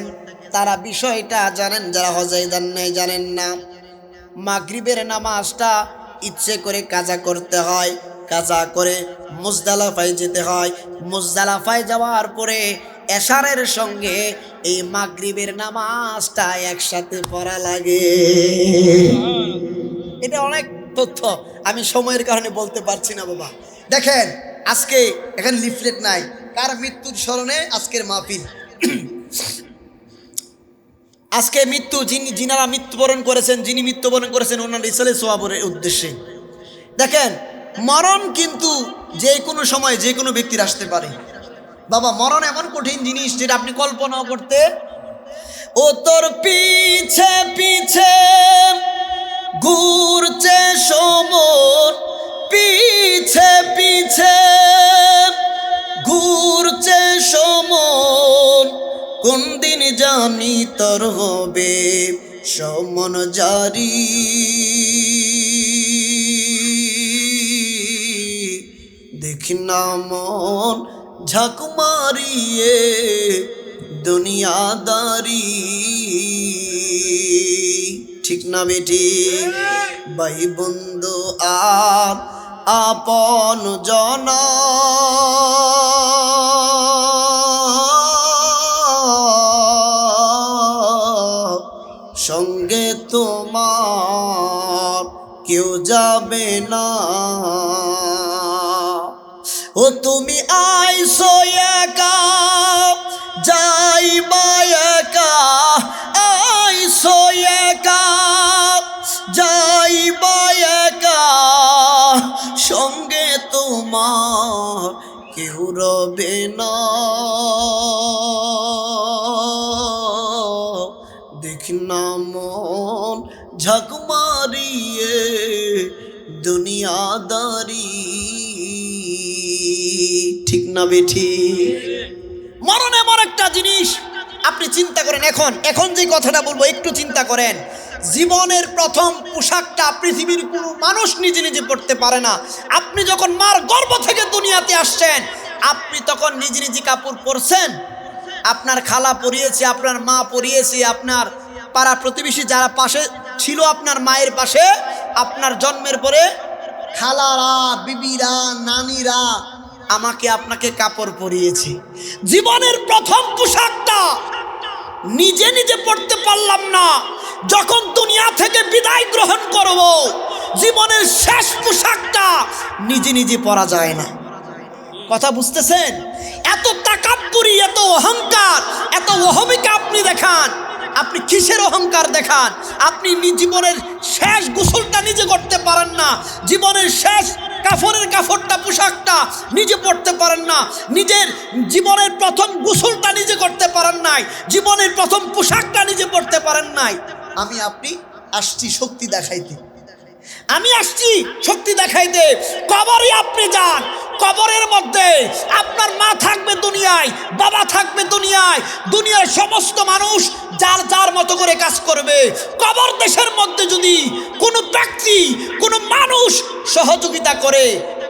তারা বিষয়টা জানেন, যারা হজে যান নাই জানেন না। মাগরিবের নামাজটা ইচ্ছে করে কাজা করতে হয়, কাজা করে মুজদালিফায় যেতে হয়। মুজদালিফায় যাওয়ার পরে এশারের সঙ্গে এই মাগরিবের নামাজটা একসাথে পড়া লাগে। এটা অনেক তথ্য, আমি সময়ের কারণে বলতে পারছি না বাবা। দেখেন, আজকে এখানে লিফলেট নাই, কার মৃত্যুর স্মরণে আজকের মাহফিল। আজকে মৃত্যু, যিনারা মৃত্যুবরণ করেছেন, যিনি মৃত্যুবরণ করেছেন, ওনার ইসলে সোয়াবের উদ্দেশ্যে। দেখেন, মরণ কিন্তু যে কোনো সময় যে কোনো ব্যক্তির আসতে পারে বাবা। মরণ এমন কঠিন জিনিস যেটা আপনি কল্পনাও করতে। ও তোর পিছে পিছে ঘুরছে সমর, পিছে পিছে ঘুরছে সমর, কোন দিন জানি তোর হবে সমন জারি। দেখি না মন ঝাঁক মারিয়ে দুনিয়াদারি, ঠিক না বেটি? ভাই বন্ধু আর আপন জনা, সঙ্গে তোমার কেউ যাবে না। ও তুমি আইসো একা, যাইবা একা, আইসো একা, যাইবা একা, সঙ্গে তোমার কেউ রবে না। দেখি না মন ঝাঁক মারিয়ে দুনিয়াদারি, ঠিক না বেঠি? মরণ এমন একটা জিনিস, আপনি চিন্তা করেন। এখন যে কথাটা বলবো একটু চিন্তা করেন। জীবনের প্রথম পোশাকটা পৃথিবীর কোনো মানুষ নিজে নিজে পড়তে পারে না। আপনি যখন মার গর্ভ থেকে দুনিয়াতে আসছেন, আপনি তখন নিজে নিজে কাপড় পরছেন? আপনার খালা পরিয়েছে, আপনার মা পরিয়েছে, আপনার পাড়া প্রতিবেশী যারা পাশে ছিল আপনার মায়ের পাশে, আপনার জন্মের পরে খালারা, বিবিরা, নানিরা আমাকে আপনাকে কাপড় পরিয়েছে। জীবনের প্রথম পোশাকটা নিজে নিজে পড়তে পারলাম না, যখন দুনিয়া থেকে বিদায় গ্রহণ করব জীবনের শেষ পোশাকটা নিজে নিজে পরা যায় না। কথা বুঝতেছেন? এত তাকাব্বুরি, এত অহংকার, এত ওহবিকা আপনি দেখান, আপনি কিসের অহংকার দেখান? আপনি জীবনের শেষ গোসলটা নিজে করতে পারেন না, জীবনের শেষ কাপড়টা পোশাকটা নিজে পড়তে পারেন না, নিজের জীবনের প্রথম গোসলটা নিজে করতে পারেন নাই, জীবনের প্রথম পোশাকটা নিজে পড়তে পারেন নাই। আপনি আসছি শক্তি দেখাইতে, আমি আসছি শক্তি দেখাইতে। কবরে আপনি যান, কবরের মধ্যে আপনার মা থাকবে দুনিয়ায়, বাবা থাকবে দুনিয়ায়, দুনিয়ার সমস্ত মানুষ যার যার মতো করে কাজ করবে। কবর দেশের মধ্যে যদি কোনো ব্যক্তি, কোনো মানুষ সহযোগিতা করে,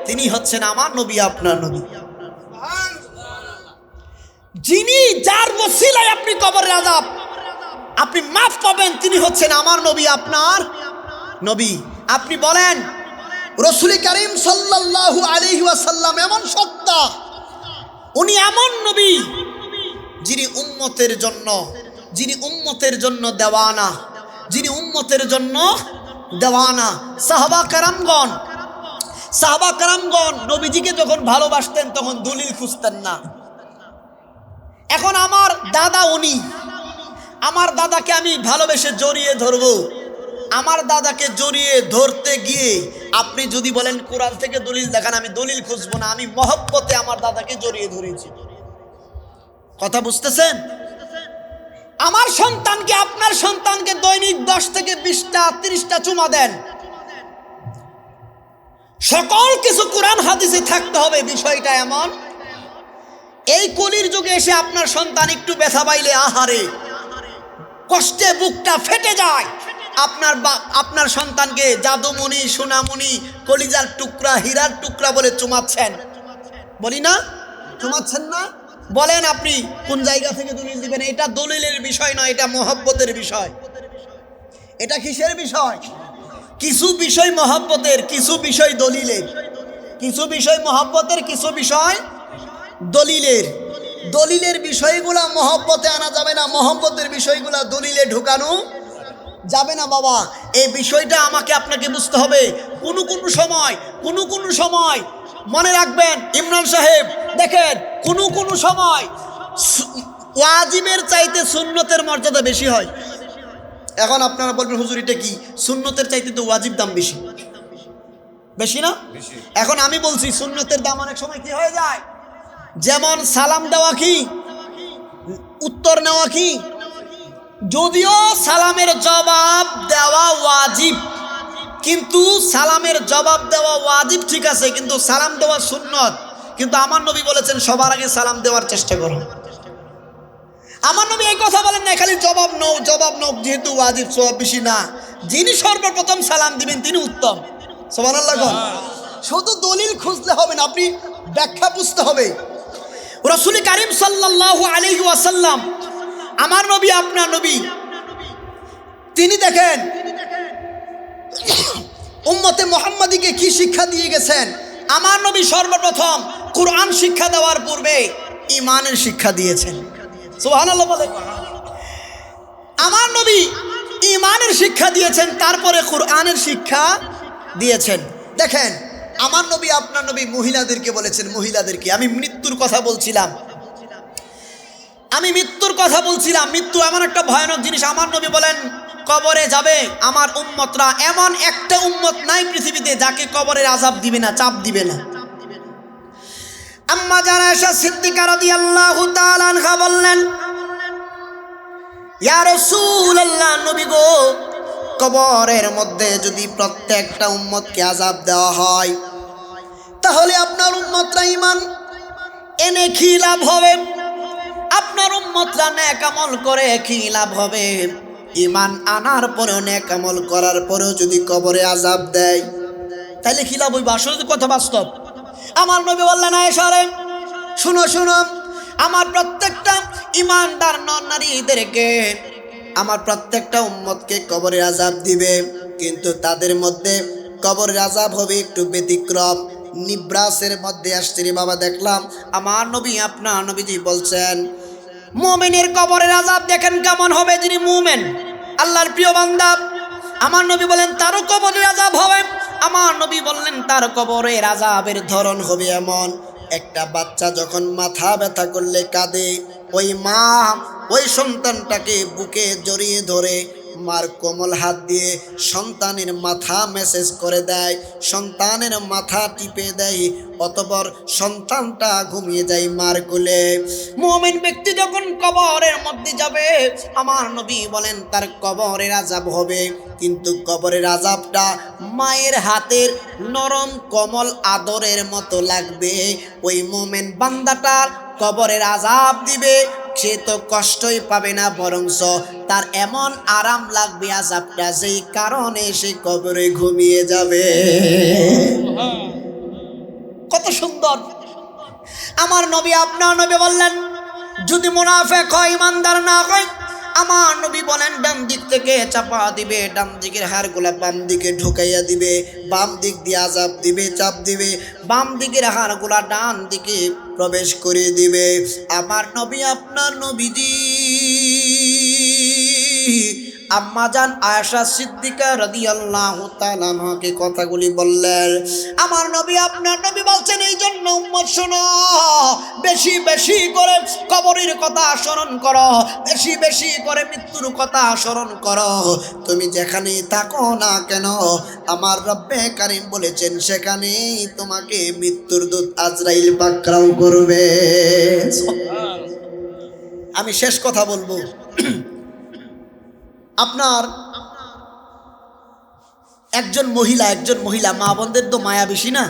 তিনি হচ্ছেন আমার নবী, আপনার নবী। যিনি, যার ওসিলায় আপনি কবরের আযাব আপনি মাফ পাবেন, তিনি হচ্ছেন আমার নবী, আপনার নবী। আপনি বলেন রাসূল করিম সাল্লাল্লাহু আলাইহি ওয়াসাল্লাম এমন সত্তা, উনি এমন নবী যিনি উম্মতের জন্য দেওয়ানা, যিনি উম্মতের জন্য দেওয়ানা। সাহাবা কারামগণ নবীজিকে যখন ভালোবাসতেন তখন দলিল খুঁজতেন না। এখন আমার দাদা, আমার দাদাকে আমি ভালোবেসে জড়িয়ে ধরবো, আমার দাদাকে জড়িয়ে ধরতে গিয়ে আপনি যদি বলেন কোরআন থেকে দলিল দেখান, আমি দলিল খুঁজবো না, আমি মহব্বতে আমার দাদাকে জড়িয়ে ধরেছি। কথা বুঝতেছেন? আমার সন্তানকে, আপনার সন্তানকে দৈনিক 10 থেকে 20টা 30টা চুমা দেন, সকল কিছু কোরআন হাদিসে থাকতে হবে। বিষয়টা এমন, এই কলির যুগে এসে আপনার সন্তান একটু ব্যথা পাইলে আহারে কষ্টে বুকটা ফেটে যায়। আপনার সন্তানকে জাদুমণি, সোনামণি, কলিজার টুকরা, হীরার টুকরা বলে চুমাচ্ছেন, বলি না? চুমাচ্ছেন না? বলেন আপনি কোন জায়গা থেকে দলিল দিবেন? এটা দলিলের বিষয় নয়, এটা মহব্বতের বিষয়। এটা কিসের বিষয়? কিছু বিষয় মহব্বতের, কিছু বিষয় দলিলের, কিছু বিষয় মহব্বতের, কিছু বিষয় দলিলের। দলিলের বিষয়গুলা মহব্বতে আনা যাবে না, মহব্বতের বিষয়গুলা দলিলে ঢুকানো যাবে না। বাবা, এই বিষয়টা আমাকে আপনাকে বুঝতে হবে। কোনো সময় মনে রাখবেন ইমরান সাহেব, দেখেন কোনো সময় ওয়াজিবের চাইতে সুন্নতের মর্যাদা বেশি হয়। এখন আপনারা বলবেন হুজুর এটা কি? সুন্নতের চাইতে তো ওয়াজিব দাম বেশি, বেশি না? এখন আমি বলছি সুন্নতের দাম অনেক সময় কি হয়ে যায়, যেমন সালাম দেওয়া কি, উত্তর নেওয়া কি। যদিও সালামের জবাব দেওয়া ওয়াজিব, কিন্তু সালামের জবাব দেওয়া ওয়াজিব ঠিক আছে, কিন্তু সালাম দেওয়া সুন্নত। কিন্তু আমার নবী বলেছেন সবার আগে সালাম দেওয়ার চেষ্টা করো। আমার নবী এই কথা বলেন না খালি জবাব নাও যেহেতু ওয়াজিব, সওয়াব বেশি না। যিনি সর্বপ্রথম সালাম দিবেন তিনি উত্তম। সুবহানাল্লাহ। শুধু দলিল খুঁজলে হবে না, আপনি ব্যাখ্যা বুঝতে হবে। রাসূল করিম সাল্লাল্লাহু আলাইহি ওয়াসাল্লাম আমার নবী, আপনার নবী, তিনি দেখেন উম্মতে মুহাম্মাদীকে কি শিক্ষা দিয়ে গেছেন। আমার নবী সর্বপ্রথম কুরআন শিক্ষা দেওয়ার পূর্বে ঈমানের শিক্ষা দিয়েছেন। সুবহানাল্লাহ বলে। আমার নবী ঈমানের শিক্ষা দিয়েছেন, তারপরে কুরআনের শিক্ষা দিয়েছেন। দেখেন আমার নবী, আপনার নবী মহিলাদেরকে বলেছেন, মহিলাদেরকে আমি মৃত্যুর কথা বলছিলাম, মৃত্যু এমন একটা ভয়ানক জিনিস। আমার নবী বলেন কবরে যাবে আমার উম্মতরা, এমন একটা উম্মত নাই পৃথিবীতে যাকে কবরের আযাব দিবে না, চাপ দিবে না। আম্মা জানা আয়েশা সিদ্দিকা রাদিয়াল্লাহু তাআলা আনহা বললেন, ইয়া রাসূলুল্লাহ, নবী গো, কবরের মধ্যে যদি প্রত্যেকটা উম্মতকে আযাব দেওয়া হয় তাহলে আপনার উম্মতরা ঈমান এনে কি লাভ হবে? আপনার উম্মতরা নেক আমল করে কি লাভ হবে? ঈমান আনার পরেও, নেক আমল করার পরেও যদি কবরে আযাব দেয় তাহলে কি লাভ হইবে? আসলে কথা বাস্তব। আমার নবী বললেন, আয়েশা রে শুনো, আমার প্রত্যেকটা ঈমানদার নারীদেরকে, আমার প্রত্যেকটা উম্মতকে কবরে আযাব দিবে, কিন্তু তাদের মধ্যে কবরের আযাব হবে একটু ব্যতিক্রম। নিব্রাসের মধ্যে আসছে রে বাবা, দেখলাম আমার নবী আপনার নবীজি বলছেন মুমিনের কবরের আযাব দেখেন কেমন হবে। যিনি মুমিন, আল্লাহর প্রিয় বান্দা, আমার নবী বলেন তারও কবরের আযাব হবে। আমার নবী বললেন তার কবরের আযাবের ধরন হবে এমন, একটা বাচ্চা যখন মাথা ব্যথা করলে কাঁদে, ওই মা ওই সন্তানটাকে বুকে জড়িয়ে ধরে মার কোমল হাত দিয়ে সন্তানের মাথা ম্যাসেজ করে দেয়, সন্তানের মাথা টিপে দেয়, অতঃপর সন্তানটা ঘুমিয়ে যায় মার কোলে। মুমিন ব্যক্তি যখন কবরের মধ্যে যাবে, আমার নবী বলেন তার কবরের আযাব হবে, কিন্তু কবরের আযাবটা মায়ের হাতের নরম কোমল আদরের মতো লাগবে। ওই মুমিন বান্দাটার কবরের আযাব দিবে, সে তো কষ্টই পাবে না, বরঞ্চ তার এমন আরাম লাগবে আযাবটা, যেই কারণে সে কবরে ঘুমিয়ে যাবে। কত সুন্দর! আমার নবী আপনার নবী বললেন যদি মুনাফিক হয়, ইমানদার না হয়, আমার নবী বলেন ডান দিক থেকে চাপা দিবে, ডান দিকের হাড়গুলা বাম দিকে ঢুকাইয়া দিবে, বাম দিক দিয়ে আযাব দিবে, চাপ দিবে, বাম দিকের হাড়গুলা ডান দিকে প্রবেশ করে দিবে। আমার নবী আপনার নবীজি আম্মাজান আয়েশা সিদ্দিকা রাদিয়াল্লাহু তাআলা আনহাকে কথাগুলি বললেন। আমার নবী আপনার নবী বলছেন এই জন্য উম্মত শোনো, বেশি বেশি করে কবরের কথা স্মরণ করো, বেশি বেশি করে মৃত্যুর কথা স্মরণ করো। তুমি যেখানেই থাকো না কেন, আমার রব্বে কারীম বলেছেন সেখানেই তোমাকে মৃত্যুর দূত আজরাইল পাকড়াও করবে। আমি শেষ কথা বলবো, আপনার একজন মহিলা মা বোনদের তো মায়া বেশি না?